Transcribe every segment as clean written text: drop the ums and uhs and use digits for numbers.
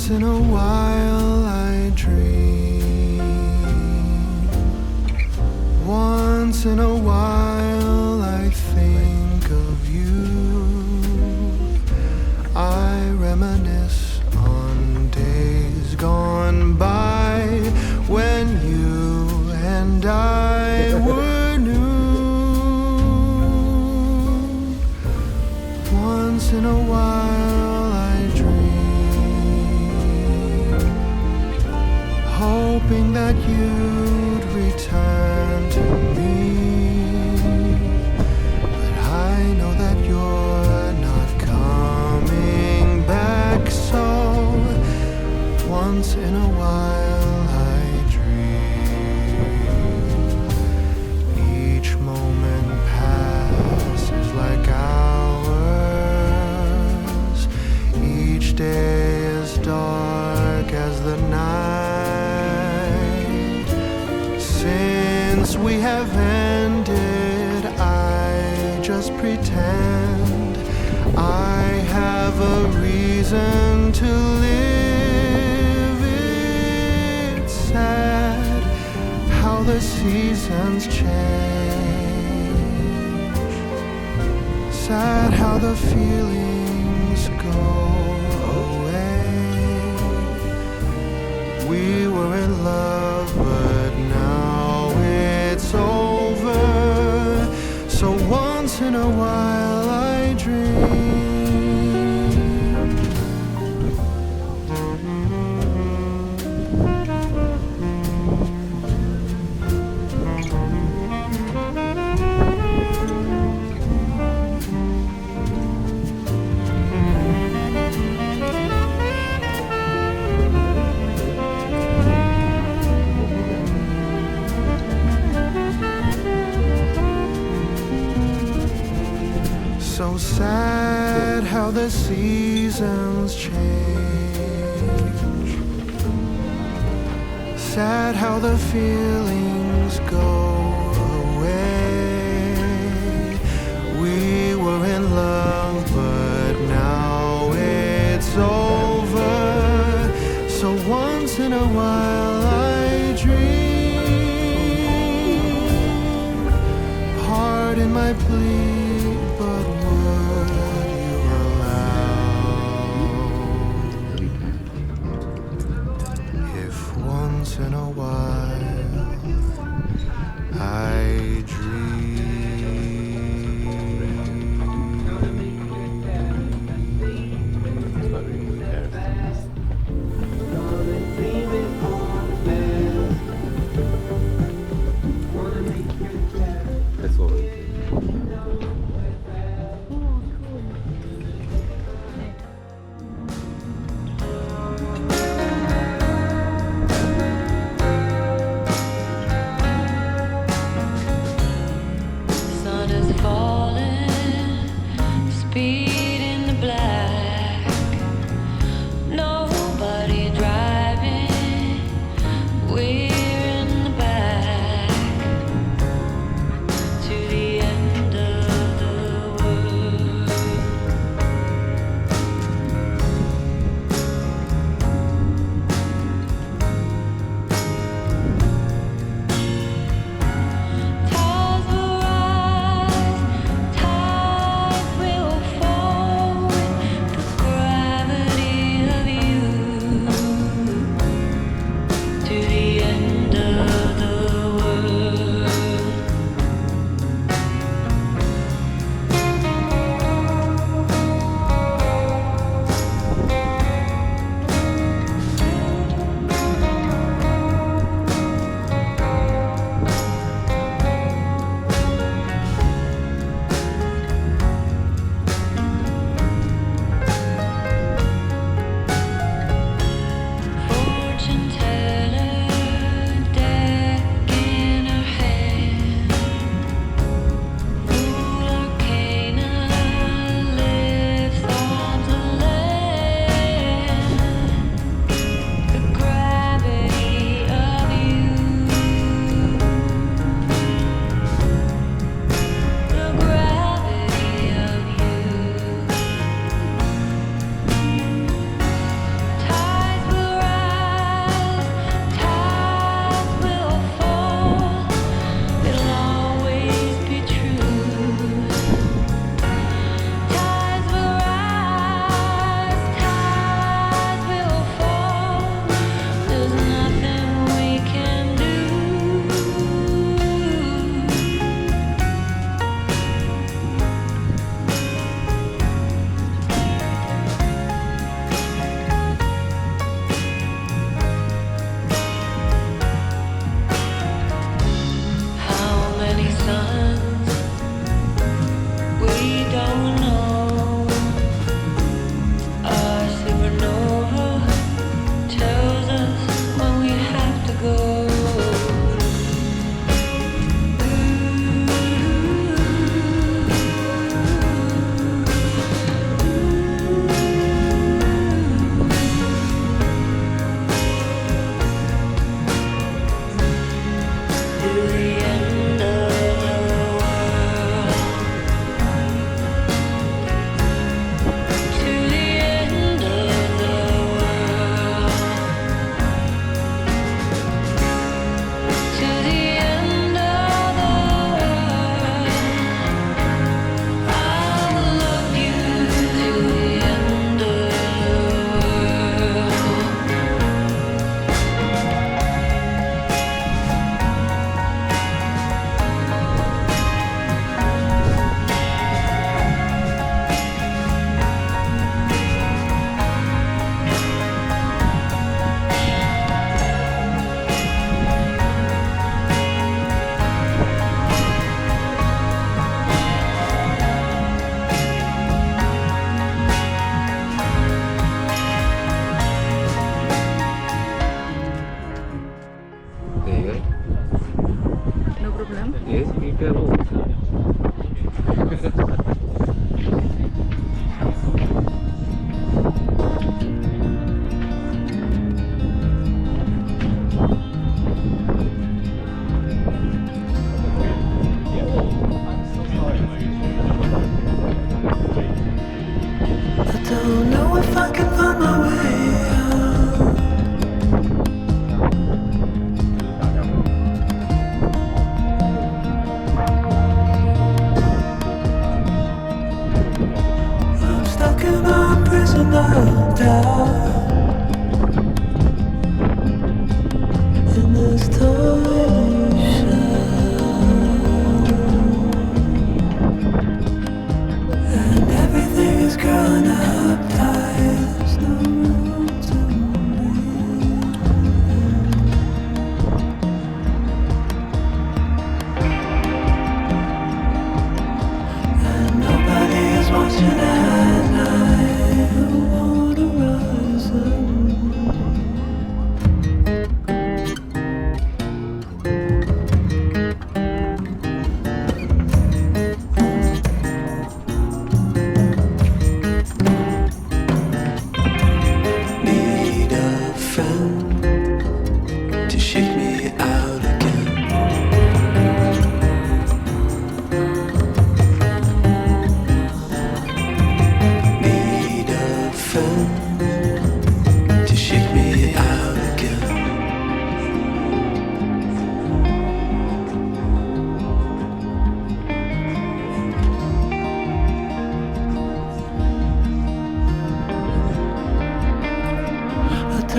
Once in a while I dream. Once in a while I think of you. I reminisce on days gone by when you and I were new. Once in a while I dream, hoping that you'd return to me. But I know that you're not coming back, so once in a while I dream. Each moment passes like hours. Each day is dark as the night. Since we have ended, I just pretend I have a reason to live. It's sad how the seasons change. Sad how the feelings go away. We were in love, but now it's over. So once in a while I dream. So sad how the seasons change. Sad how the feelings go away. We were in love, but now it's over. So once in a while I dream. Pardon my plea, but would you allow if once in a while I dream? That's what we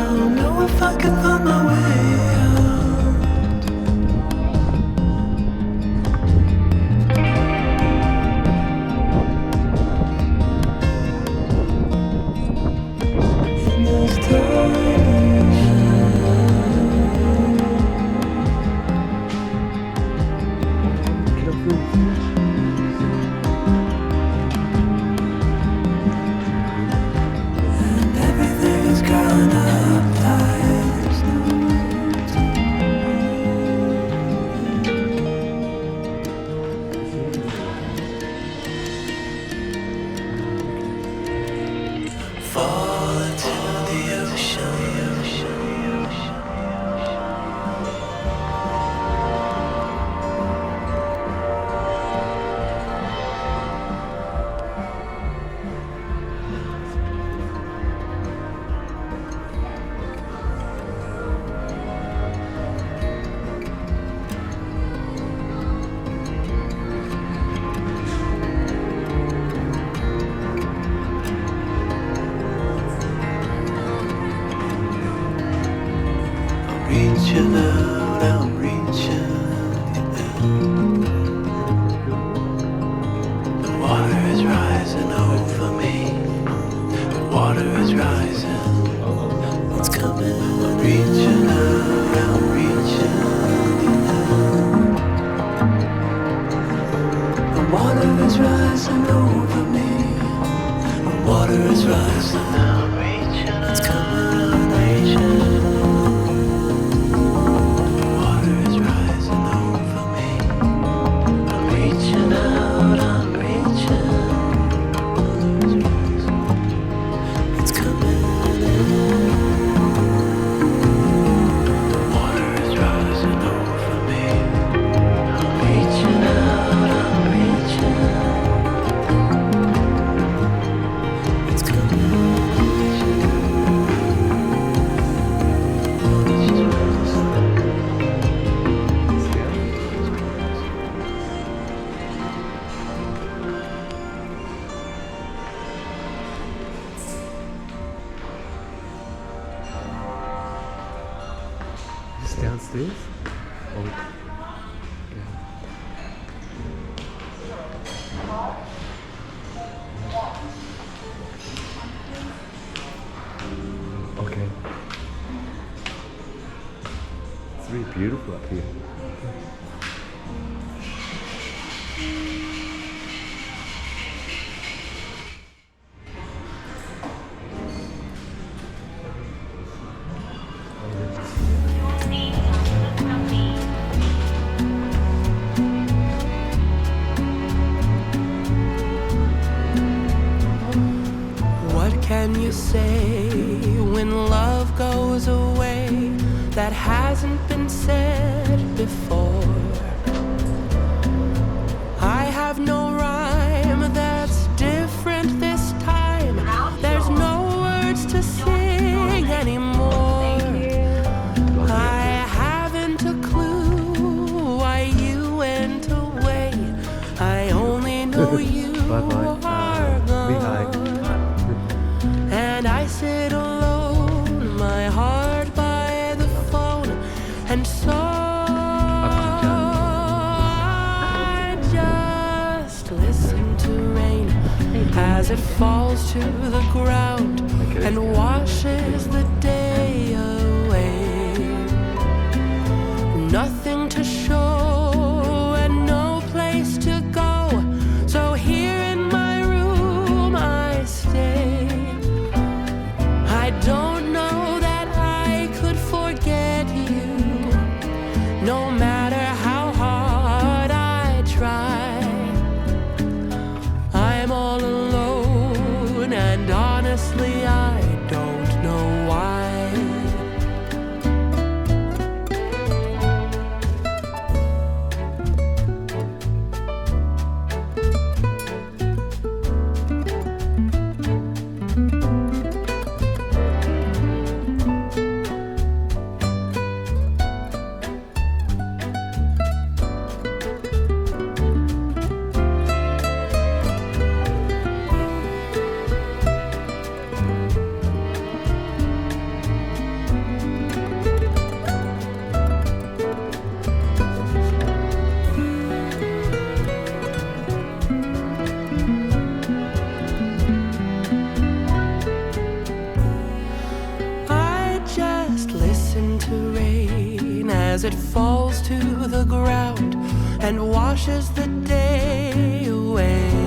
don't know if I can find my way out. In this reaching out, I'm reaching out. The water is rising over me. The water is rising. It's coming. I'm reaching out, I'm reaching out. The water is rising over me. The water is rising. I'm reaching. It's coming. I'm reaching. Downstairs? Oh. Okay. It's really beautiful up here. Can you say when love goes away that hasn't been said before? I have no rhyme that's different this time. There's no words to sing anymore. I haven't a clue why you went away. I only know you are gone. And I sit alone, my heart by the phone, and so I just listen to rain as it falls to the ground and washes the day away. Nothing to show and no place to go, so here in my room I stay. I don't know that I could forget you, no matter how hard I try. I'm all alone, and honestly, I don't know why. into rain as it falls to the ground and washes the day away.